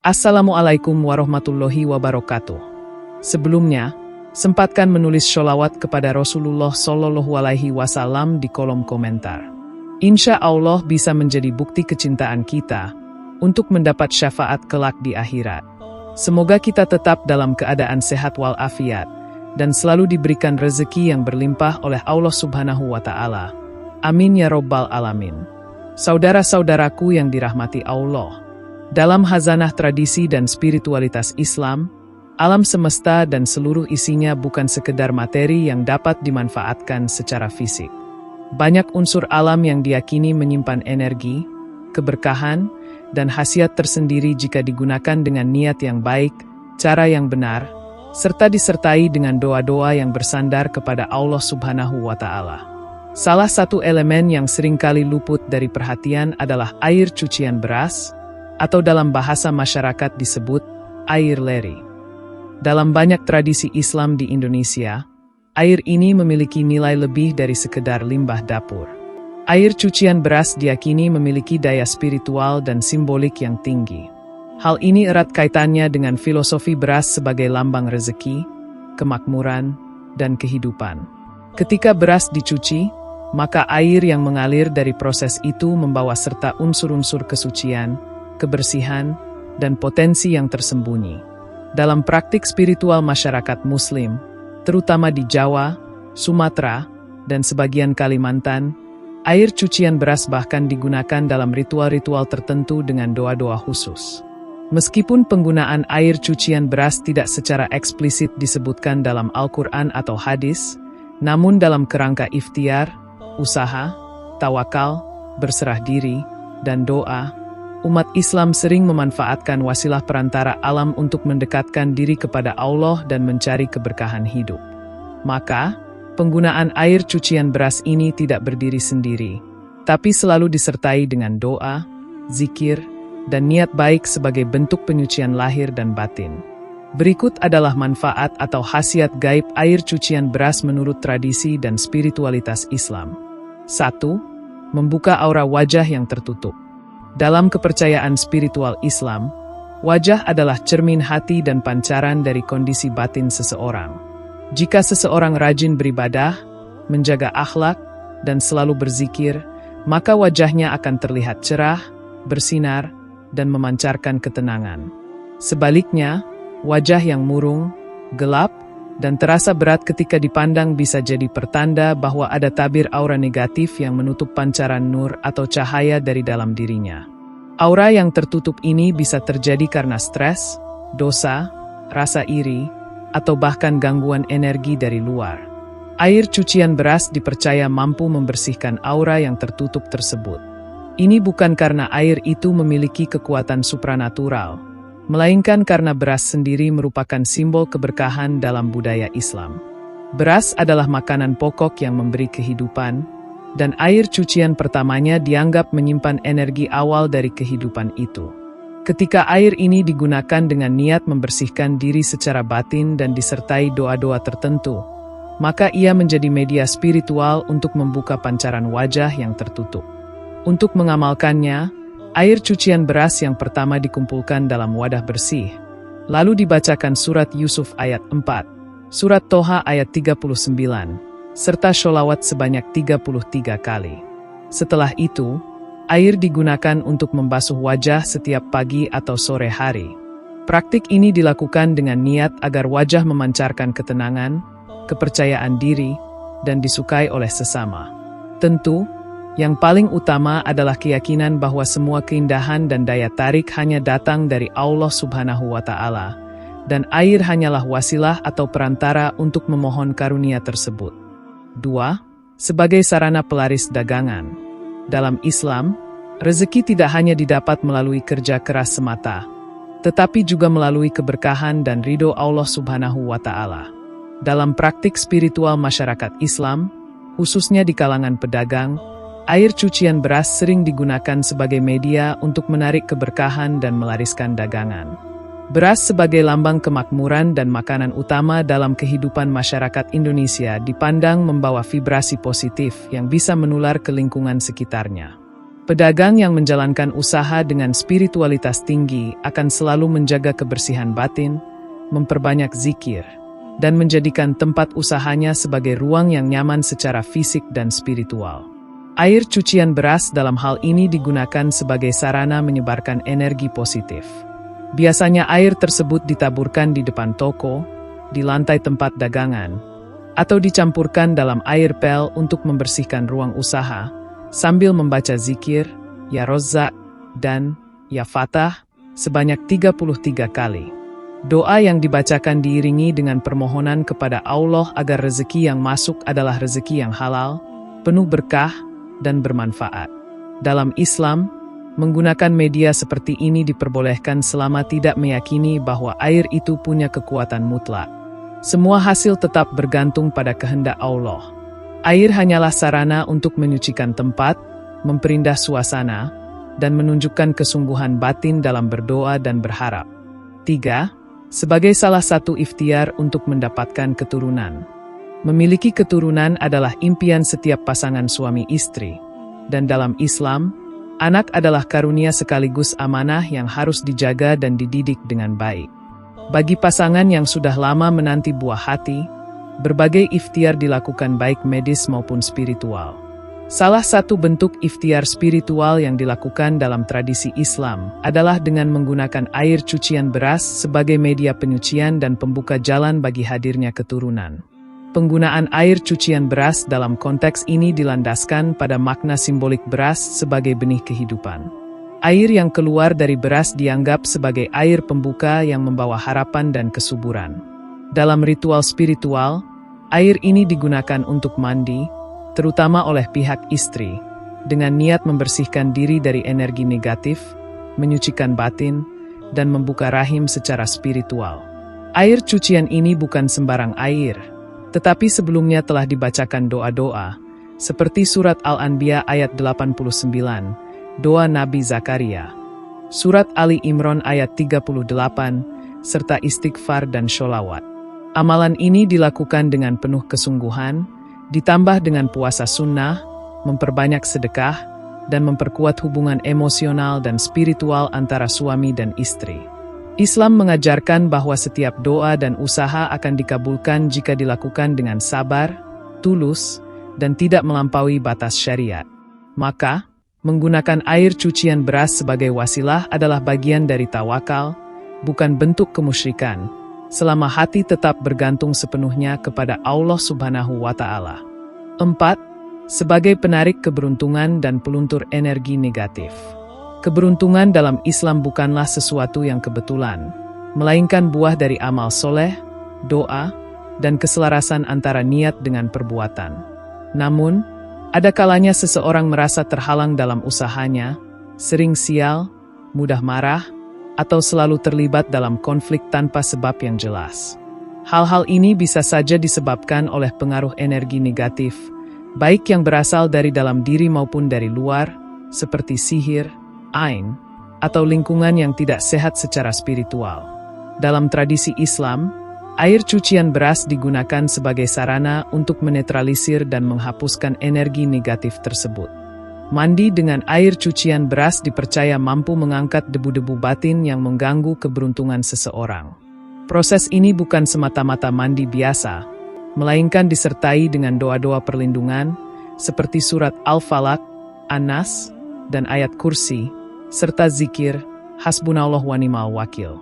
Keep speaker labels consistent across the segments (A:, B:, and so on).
A: Assalamualaikum warahmatullahi wabarakatuh. Sebelumnya, sempatkan menulis sholawat kepada Rasulullah Shallallahu Alaihi Wasallam di kolom komentar. Insya Allah bisa menjadi bukti kecintaan kita untuk mendapat syafaat kelak di akhirat. Semoga kita tetap dalam keadaan sehat walafiat dan selalu diberikan rezeki yang berlimpah oleh Allah Subhanahu wa Ta'ala. Amin ya Rabbal Alamin. Saudara-saudaraku yang dirahmati Allah, dalam khazanah tradisi dan spiritualitas Islam, alam semesta dan seluruh isinya bukan sekedar materi yang dapat dimanfaatkan secara fisik. Banyak unsur alam yang diyakini menyimpan energi, keberkahan, dan khasiat tersendiri jika digunakan dengan niat yang baik, cara yang benar, serta disertai dengan doa-doa yang bersandar kepada Allah Subhanahu wa Ta'ala. Salah satu elemen yang seringkali luput dari perhatian adalah air cucian beras, atau dalam bahasa masyarakat disebut air leri. Dalam banyak tradisi Islam di Indonesia, air ini memiliki nilai lebih dari sekedar limbah dapur. Air cucian beras diyakini memiliki daya spiritual dan simbolik yang tinggi. Hal ini erat kaitannya dengan filosofi beras sebagai lambang rezeki, kemakmuran, dan kehidupan. Ketika beras dicuci, maka air yang mengalir dari proses itu membawa serta unsur-unsur kesucian, kebersihan, dan potensi yang tersembunyi. Dalam praktik spiritual masyarakat Muslim, terutama di Jawa, Sumatera, dan sebagian Kalimantan, air cucian beras bahkan digunakan dalam ritual-ritual tertentu dengan doa-doa khusus. Meskipun penggunaan air cucian beras tidak secara eksplisit disebutkan dalam Al-Quran atau hadis, namun dalam kerangka ikhtiar, usaha, tawakal, berserah diri, dan doa, umat Islam sering memanfaatkan wasilah perantara alam untuk mendekatkan diri kepada Allah dan mencari keberkahan hidup. Maka, penggunaan air cucian beras ini tidak berdiri sendiri, tapi selalu disertai dengan doa, zikir, dan niat baik sebagai bentuk penyucian lahir dan batin. Berikut adalah manfaat atau khasiat gaib air cucian beras menurut tradisi dan spiritualitas Islam. 1. Membuka aura wajah yang tertutup. Dalam kepercayaan spiritual Islam, wajah adalah cermin hati dan pancaran dari kondisi batin seseorang. Jika seseorang rajin beribadah, menjaga akhlak, dan selalu berzikir, maka wajahnya akan terlihat cerah, bersinar, dan memancarkan ketenangan. Sebaliknya, wajah yang murung, gelap, dan terasa berat ketika dipandang bisa jadi pertanda bahwa ada tabir aura negatif yang menutup pancaran nur atau cahaya dari dalam dirinya. Aura yang tertutup ini bisa terjadi karena stres, dosa, rasa iri, atau bahkan gangguan energi dari luar. Air cucian beras dipercaya mampu membersihkan aura yang tertutup tersebut. Ini bukan karena air itu memiliki kekuatan supranatural, melainkan karena beras sendiri merupakan simbol keberkahan dalam budaya Islam. Beras adalah makanan pokok yang memberi kehidupan, dan air cucian pertamanya dianggap menyimpan energi awal dari kehidupan itu. Ketika air ini digunakan dengan niat membersihkan diri secara batin dan disertai doa-doa tertentu, maka ia menjadi media spiritual untuk membuka pancaran wajah yang tertutup. Untuk mengamalkannya, air cucian beras yang pertama dikumpulkan dalam wadah bersih, lalu dibacakan surat Yusuf ayat 4, surat Toha ayat 39, serta sholawat sebanyak 33 kali. Setelah itu, air digunakan untuk membasuh wajah setiap pagi atau sore hari. Praktik ini dilakukan dengan niat agar wajah memancarkan ketenangan, kepercayaan diri, dan disukai oleh sesama. Tentu, yang paling utama adalah keyakinan bahwa semua keindahan dan daya tarik hanya datang dari Allah Subhanahu wa Ta'ala, dan air hanyalah wasilah atau perantara untuk memohon karunia tersebut. 2. Sebagai sarana pelaris dagangan. Dalam Islam, rezeki tidak hanya didapat melalui kerja keras semata, tetapi juga melalui keberkahan dan ridho Allah Subhanahu wa Ta'ala. Dalam praktik spiritual masyarakat Islam, khususnya di kalangan pedagang, air cucian beras sering digunakan sebagai media untuk menarik keberkahan dan melariskan dagangan. Beras sebagai lambang kemakmuran dan makanan utama dalam kehidupan masyarakat Indonesia dipandang membawa vibrasi positif yang bisa menular ke lingkungan sekitarnya. Pedagang yang menjalankan usaha dengan spiritualitas tinggi akan selalu menjaga kebersihan batin, memperbanyak zikir, dan menjadikan tempat usahanya sebagai ruang yang nyaman secara fisik dan spiritual. Air cucian beras dalam hal ini digunakan sebagai sarana menyebarkan energi positif. Biasanya air tersebut ditaburkan di depan toko, di lantai tempat dagangan, atau dicampurkan dalam air pel untuk membersihkan ruang usaha, sambil membaca zikir, Ya Razzaq, dan Ya Fatah sebanyak 33 kali. Doa yang dibacakan diiringi dengan permohonan kepada Allah agar rezeki yang masuk adalah rezeki yang halal, penuh berkah, dan bermanfaat. Dalam Islam, menggunakan media seperti ini diperbolehkan selama tidak meyakini bahwa air itu punya kekuatan mutlak. Semua hasil tetap bergantung pada kehendak Allah. Air hanyalah sarana untuk menyucikan tempat, memperindah suasana, dan menunjukkan kesungguhan batin dalam berdoa dan berharap. 3. Sebagai salah satu ikhtiar untuk mendapatkan keturunan. Memiliki keturunan adalah impian setiap pasangan suami istri. Dan dalam Islam, anak adalah karunia sekaligus amanah yang harus dijaga dan dididik dengan baik. Bagi pasangan yang sudah lama menanti buah hati, berbagai ikhtiar dilakukan baik medis maupun spiritual. Salah satu bentuk ikhtiar spiritual yang dilakukan dalam tradisi Islam adalah dengan menggunakan air cucian beras sebagai media penyucian dan pembuka jalan bagi hadirnya keturunan. Penggunaan air cucian beras dalam konteks ini dilandaskan pada makna simbolik beras sebagai benih kehidupan. Air yang keluar dari beras dianggap sebagai air pembuka yang membawa harapan dan kesuburan. Dalam ritual spiritual, air ini digunakan untuk mandi, terutama oleh pihak istri, dengan niat membersihkan diri dari energi negatif, menyucikan batin, dan membuka rahim secara spiritual. Air cucian ini bukan sembarang air, tetapi sebelumnya telah dibacakan doa-doa, seperti surat Al-Anbiya ayat 89, doa Nabi Zakaria, surat Ali Imran ayat 38, serta istighfar dan sholawat. Amalan ini dilakukan dengan penuh kesungguhan, ditambah dengan puasa sunnah, memperbanyak sedekah, dan memperkuat hubungan emosional dan spiritual antara suami dan istri. Islam mengajarkan bahwa setiap doa dan usaha akan dikabulkan jika dilakukan dengan sabar, tulus, dan tidak melampaui batas syariat. Maka, menggunakan air cucian beras sebagai wasilah adalah bagian dari tawakal, bukan bentuk kemusyrikan, selama hati tetap bergantung sepenuhnya kepada Allah Subhanahu wa Ta'ala. 4. Sebagai penarik keberuntungan dan peluntur energi negatif. Keberuntungan dalam Islam bukanlah sesuatu yang kebetulan, melainkan buah dari amal soleh, doa, dan keselarasan antara niat dengan perbuatan. Namun, ada kalanya seseorang merasa terhalang dalam usahanya, sering sial, mudah marah, atau selalu terlibat dalam konflik tanpa sebab yang jelas. Hal-hal ini bisa saja disebabkan oleh pengaruh energi negatif, baik yang berasal dari dalam diri maupun dari luar, seperti sihir, ain, atau lingkungan yang tidak sehat secara spiritual. Dalam tradisi Islam, air cucian beras digunakan sebagai sarana untuk menetralisir dan menghapuskan energi negatif tersebut. Mandi dengan air cucian beras dipercaya mampu mengangkat debu-debu batin yang mengganggu keberuntungan seseorang. Proses ini bukan semata-mata mandi biasa, melainkan disertai dengan doa-doa perlindungan, seperti surat Al-Falaq, An-Nas, dan ayat kursi, serta zikir, Hasbunallah wa ni'mal wakil.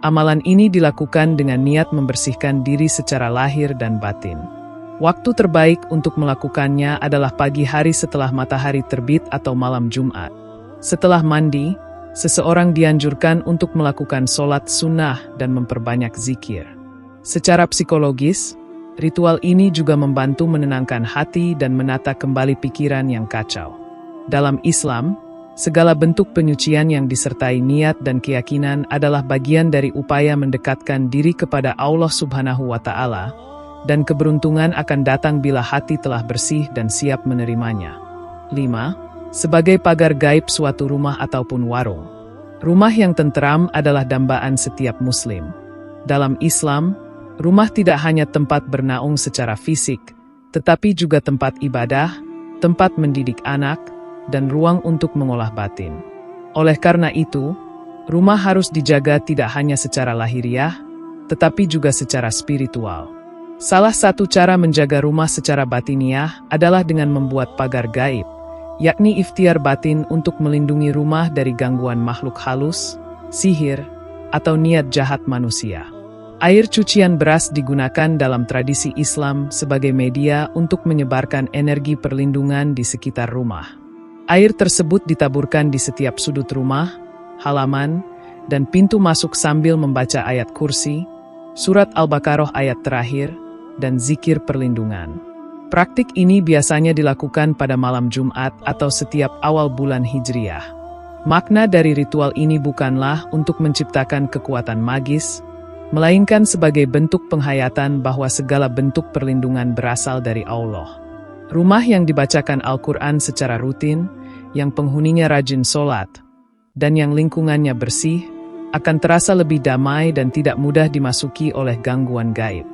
A: Amalan ini dilakukan dengan niat membersihkan diri secara lahir dan batin. Waktu terbaik untuk melakukannya adalah pagi hari setelah matahari terbit atau malam Jumat. Setelah mandi, seseorang dianjurkan untuk melakukan sholat sunnah dan memperbanyak zikir. Secara psikologis, ritual ini juga membantu menenangkan hati dan menata kembali pikiran yang kacau. Dalam Islam, segala bentuk penyucian yang disertai niat dan keyakinan adalah bagian dari upaya mendekatkan diri kepada Allah Subhanahu wa Ta'ala, dan keberuntungan akan datang bila hati telah bersih dan siap menerimanya. 5. Sebagai pagar gaib suatu rumah ataupun warung. Rumah yang tentram adalah dambaan setiap muslim. Dalam Islam, rumah tidak hanya tempat bernaung secara fisik, tetapi juga tempat ibadah, tempat mendidik anak, dan ruang untuk mengolah batin. Oleh karena itu, rumah harus dijaga tidak hanya secara lahiriah, tetapi juga secara spiritual. Salah satu cara menjaga rumah secara batiniah adalah dengan membuat pagar gaib, yakni ikhtiar batin untuk melindungi rumah dari gangguan makhluk halus, sihir, atau niat jahat manusia. Air cucian beras digunakan dalam tradisi Islam sebagai media untuk menyebarkan energi perlindungan di sekitar rumah. Air tersebut ditaburkan di setiap sudut rumah, halaman, dan pintu masuk sambil membaca ayat kursi, surat Al-Baqarah ayat terakhir, dan zikir perlindungan. Praktik ini biasanya dilakukan pada malam Jumat atau setiap awal bulan Hijriah. Makna dari ritual ini bukanlah untuk menciptakan kekuatan magis, melainkan sebagai bentuk penghayatan bahwa segala bentuk perlindungan berasal dari Allah. Rumah yang dibacakan Al-Quran secara rutin, yang penghuninya rajin sholat, dan yang lingkungannya bersih, akan terasa lebih damai dan tidak mudah dimasuki oleh gangguan gaib.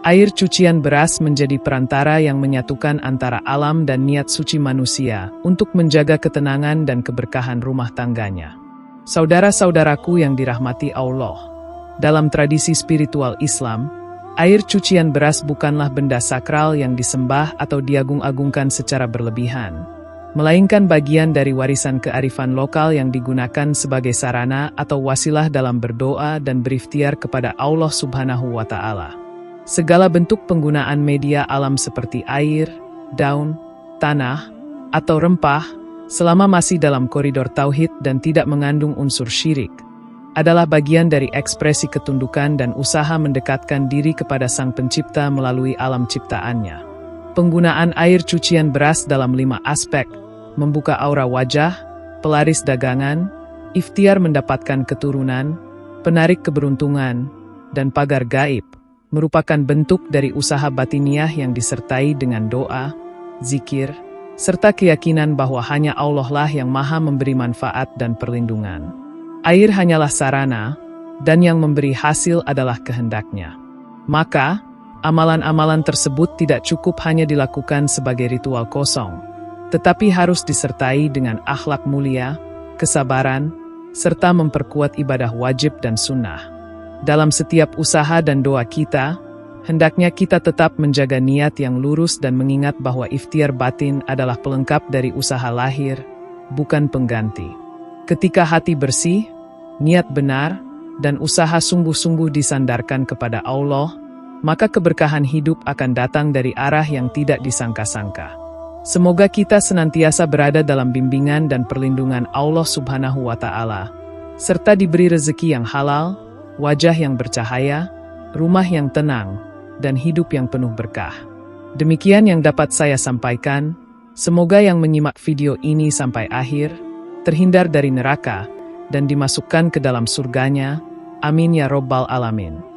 A: Air cucian beras menjadi perantara yang menyatukan antara alam dan niat suci manusia untuk menjaga ketenangan dan keberkahan rumah tangganya. Saudara-saudaraku yang dirahmati Allah, dalam tradisi spiritual Islam, air cucian beras bukanlah benda sakral yang disembah atau diagung-agungkan secara berlebihan, melainkan bagian dari warisan kearifan lokal yang digunakan sebagai sarana atau wasilah dalam berdoa dan berikhtiar kepada Allah Subhanahu wa Ta'ala. Segala bentuk penggunaan media alam seperti air, daun, tanah, atau rempah, selama masih dalam koridor tauhid dan tidak mengandung unsur syirik, adalah bagian dari ekspresi ketundukan dan usaha mendekatkan diri kepada Sang Pencipta melalui alam ciptaannya. Penggunaan air cucian beras dalam 5 aspek, membuka aura wajah, pelaris dagangan, ikhtiar mendapatkan keturunan, penarik keberuntungan, dan pagar gaib, merupakan bentuk dari usaha batiniah yang disertai dengan doa, zikir, serta keyakinan bahwa hanya Allah lah yang maha memberi manfaat dan perlindungan. Air hanyalah sarana, dan yang memberi hasil adalah kehendaknya. Maka, amalan-amalan tersebut tidak cukup hanya dilakukan sebagai ritual kosong, tetapi harus disertai dengan akhlak mulia, kesabaran, serta memperkuat ibadah wajib dan sunnah. Dalam setiap usaha dan doa kita, hendaknya kita tetap menjaga niat yang lurus dan mengingat bahwa ikhtiar batin adalah pelengkap dari usaha lahir, bukan pengganti. Ketika hati bersih, niat benar, dan usaha sungguh-sungguh disandarkan kepada Allah, maka keberkahan hidup akan datang dari arah yang tidak disangka-sangka. Semoga kita senantiasa berada dalam bimbingan dan perlindungan Allah Subhanahu wa Ta'ala, serta diberi rezeki yang halal, wajah yang bercahaya, rumah yang tenang, dan hidup yang penuh berkah. Demikian yang dapat saya sampaikan. Semoga yang menyimak video ini sampai akhir terhindar dari neraka dan dimasukkan ke dalam surganya. Amin ya Rabbal Alamin.